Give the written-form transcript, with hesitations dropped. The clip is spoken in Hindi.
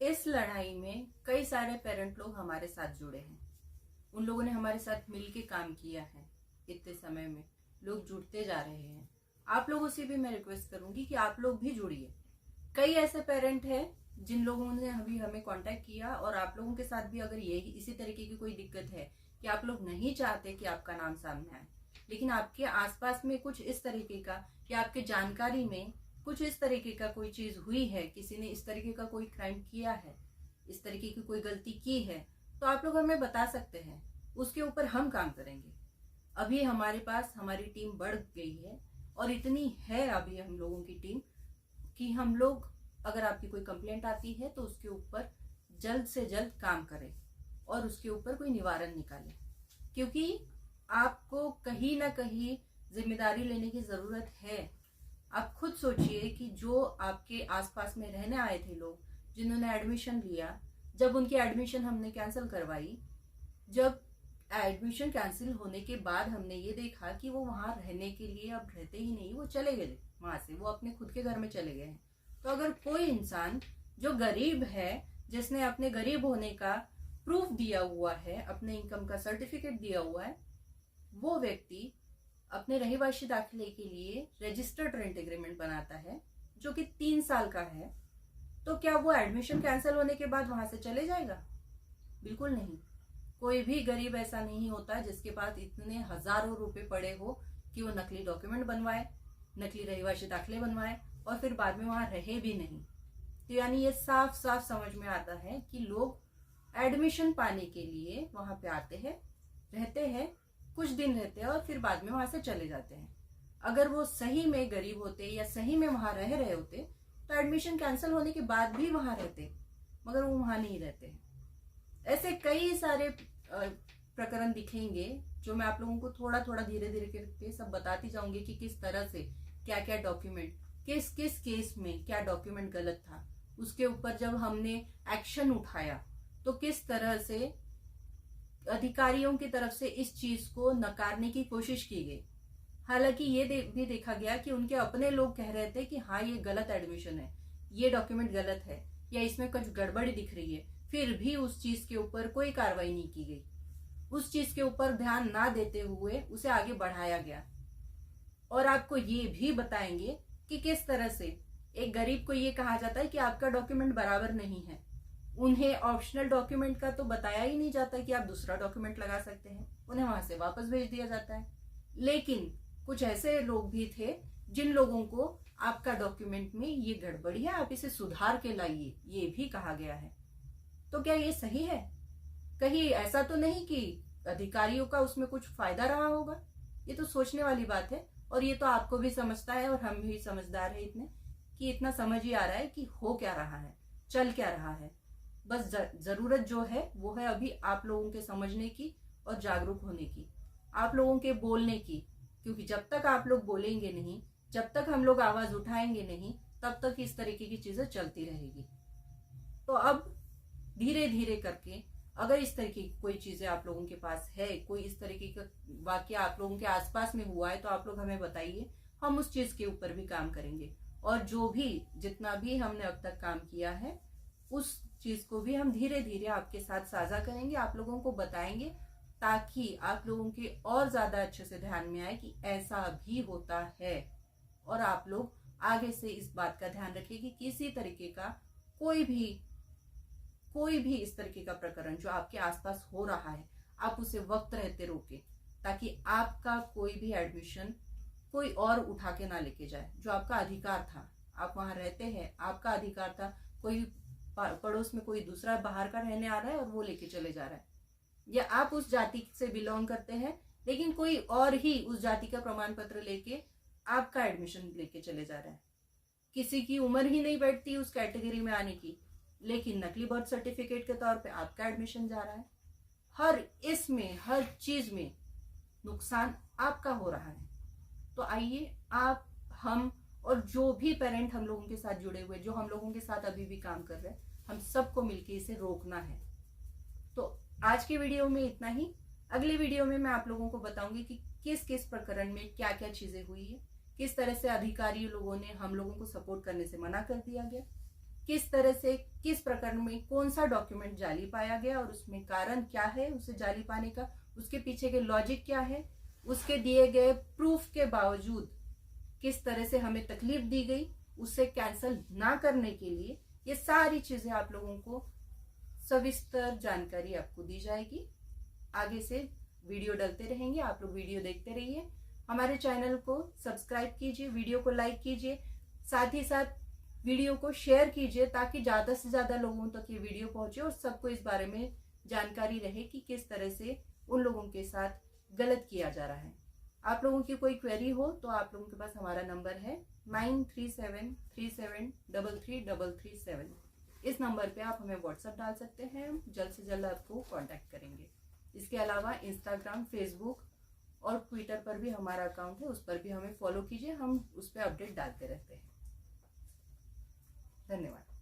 इस लड़ाई में कई सारे पेरेंट लोग हमारे साथ जुड़े हैं। उन लोगों ने हमारे साथ मिलके काम किया है। इतने समय में लोग जुड़ते जा रहे हैं। आप लोगों से भी मैं रिक्वेस्ट करूंगी कि आप लोग भी जुड़िए। कई ऐसे पेरेंट हैं जिन लोगों ने अभी हमें कांटेक्ट किया, और आप लोगों के साथ भी अगर यही इसी तरीके की कोई दिक्कत है कि आप लोग नहीं चाहते कि आपका नाम सामने आए, लेकिन आपके आसपास में कुछ इस तरीके का या आपके जानकारी में कुछ इस तरीके का कोई चीज हुई है, किसी ने इस तरीके का कोई क्राइम किया है, इस तरीके की कोई गलती की है, तो आप लोग हमें बता सकते हैं। उसके ऊपर हम काम करेंगे। अभी हमारे पास हमारी टीम बढ़ गई है, और इतनी है अभी हम लोगों की टीम कि हम लोग अगर आपकी कोई कंप्लेंट आती है तो उसके ऊपर जल्द से जल्द काम करें और उसके ऊपर कोई निवारण निकालें। क्योंकि आपको कहीं ना कहीं जिम्मेदारी लेने की जरूरत है। आप खुद सोचिए कि जो आपके आसपास में रहने आए थे लोग, जिन्होंने एडमिशन लिया, जब उनकी एडमिशन हमने कैंसिल करवाई, जब एडमिशन कैंसिल होने के बाद हमने ये देखा कि वो वहां रहने के लिए अब रहते ही नहीं, वो चले गए वहां से, वो अपने खुद के घर में चले गए हैं। तो अगर कोई इंसान जो गरीब है, जिसने अपने गरीब होने का प्रूफ दिया हुआ है, अपने इनकम का सर्टिफिकेट दिया हुआ है, वो व्यक्ति अपने रहिवासी दाखिले के लिए रजिस्टर्ड रेंट एग्रीमेंट बनाता है जो कि 3 साल का है, तो क्या वो एडमिशन कैंसिल होने के बाद वहां से चले जाएगा? बिल्कुल नहीं। कोई भी गरीब ऐसा नहीं होता जिसके पास इतने हजारों रुपए पड़े हो कि वो नकली डॉक्यूमेंट बनवाए, नकली रहिवासी दाखिले बनवाए और फिर बाद में वहां रहे भी नहीं। तो यानी ये साफ साफ समझ में आता है कि लोग एडमिशन पाने के लिए वहां पे आते हैं, रहते हैं, कुछ दिन रहते हैं और फिर बाद में वहां से चले जाते हैं। अगर वो सही में गरीब होते या सही में वहां रह रहे होते तो एडमिशन कैंसिल होने के बाद भी वहां रहते, मगर वो वहां नहीं रहते। ऐसे कई सारे प्रकरण दिखेंगे जो मैं आप लोगों को थोड़ा थोड़ा धीरे धीरे करके सब बताती जाऊंगी कि किस तरह से क्या क्या डॉक्यूमेंट, किस किस केस में क्या डॉक्यूमेंट गलत था, उसके ऊपर जब हमने एक्शन उठाया तो किस तरह से अधिकारियों की तरफ से इस चीज को नकारने की कोशिश की गई। हालांकि ये भी देखा गया कि उनके अपने लोग कह रहे थे कि हाँ ये गलत एडमिशन है, ये डॉक्यूमेंट गलत है या इसमें कुछ गड़बड़ी दिख रही है, फिर भी उस चीज के ऊपर कोई कार्रवाई नहीं की गई। उस चीज के ऊपर ध्यान ना देते हुए उसे आगे बढ़ाया गया। और आपको ये भी बताएंगे कि किस तरह से एक गरीब को ये कहा जाता है कि आपका डॉक्यूमेंट बराबर नहीं है। उन्हें ऑप्शनल डॉक्यूमेंट का तो बताया ही नहीं जाता कि आप दूसरा डॉक्यूमेंट लगा सकते हैं, उन्हें वहां से वापस भेज दिया जाता है। लेकिन कुछ ऐसे लोग भी थे जिन लोगों को आपका डॉक्यूमेंट में ये गड़बड़ी है, आप इसे सुधार के लाइए, ये भी कहा गया है। तो क्या ये सही है? कहीं ऐसा तो नहीं कि अधिकारियों का उसमें कुछ फायदा रहा होगा? ये तो सोचने वाली बात है। और ये तो आपको भी समझता है और हम भी समझदार है इतने कि इतना समझ ही आ रहा है कि हो क्या रहा है, चल क्या रहा है। बस जरूरत जो है वो है अभी आप लोगों के समझने की और जागरूक होने की, आप लोगों के बोलने की। क्योंकि जब तक आप लोग बोलेंगे नहीं, जब तक हम लोग आवाज उठाएंगे नहीं, तब तक इस तरीके की चीजें चलती रहेगी। तो अब धीरे धीरे करके अगर इस तरीके की कोई चीजें आप लोगों के पास है, कोई इस तरीके का वाकया आप लोगों के आसपास में हुआ है, तो आप लोग हमें बताइए, हम उस चीज के ऊपर भी काम करेंगे। और जो भी जितना भी हमने अब तक काम किया है उस चीज को भी हम धीरे धीरे आपके साथ साझा करेंगे, आप लोगों को बताएंगे, ताकि आप लोगों के और ज्यादा अच्छे से ध्यान में आए कि ऐसा भी होता है। और आप लोग आगे से इस बात का ध्यान रखें कि किसी तरीके का कोई भी इस तरीके का प्रकरण जो आपके आसपास हो रहा है, आप उसे वक्त रहते रोके, ताकि आपका कोई भी एडमिशन कोई और उठा के ना लेके जाए। जो आपका अधिकार था, आप वहां रहते हैं, आपका अधिकार था, कोई पड़ोस में कोई दूसरा बाहर का रहने आ रहा है और वो लेके चले जा रहा है, या आप उस जाति से बिलोंग करते हैं लेकिन कोई और ही उस जाति का प्रमाण पत्र लेके आपका एडमिशन लेके चले जा रहा है। किसी की उम्र ही नहीं बैठती उस कैटेगरी में आने की, लेकिन नकली बर्थ सर्टिफिकेट के तौर पे आपका एडमिशन जा रहा है। हर चीज में नुकसान आपका हो रहा है। तो आइए आप, हम और जो भी पेरेंट हम लोगों के साथ जुड़े हुए, जो हम लोगों के साथ अभी भी काम कर रहे हैं, हम सबको मिलकर इसे रोकना है। तो आज के वीडियो में इतना ही। अगले वीडियो में मैं आप लोगों को बताऊंगी कि किस किस प्रकरण में क्या क्या चीजें हुई है, किस तरह से अधिकारी लोगों ने हम लोगों को सपोर्ट करने से मना कर दिया गया, किस तरह से, किस प्रकरण में कौन सा डॉक्यूमेंट जाली पाया गया और उसमें कारण क्या है उसे जाली पाने का, उसके पीछे के लॉजिक क्या है, उसके दिए गए प्रूफ के बावजूद किस तरह से हमें तकलीफ दी गई, उसे कैंसिल ना करने के लिए ये सारी चीजें आप लोगों को सविस्तर जानकारी आपको दी जाएगी। आगे से वीडियो डलते रहेंगे, आप लोग वीडियो देखते रहिए। हमारे चैनल को सब्सक्राइब कीजिए, वीडियो को लाइक कीजिए, साथ ही साथ वीडियो को शेयर कीजिए ताकि ज्यादा से ज्यादा लोगों तक ये वीडियो पहुंचे और सबको इस बारे में जानकारी रहे कि किस तरह से उन लोगों के साथ गलत किया जा रहा है। आप लोगों की कोई क्वेरी हो तो आप लोगों के पास हमारा नंबर है 9373733337। इस नंबर पे आप हमें व्हाट्सएप डाल सकते हैं, हम जल्द से जल्द आपको कांटेक्ट करेंगे। इसके अलावा इंस्टाग्राम, फेसबुक और ट्विटर पर भी हमारा अकाउंट है, उस पर भी हमें फॉलो कीजिए, हम उस पर अपडेट डालते रहते हैं। धन्यवाद।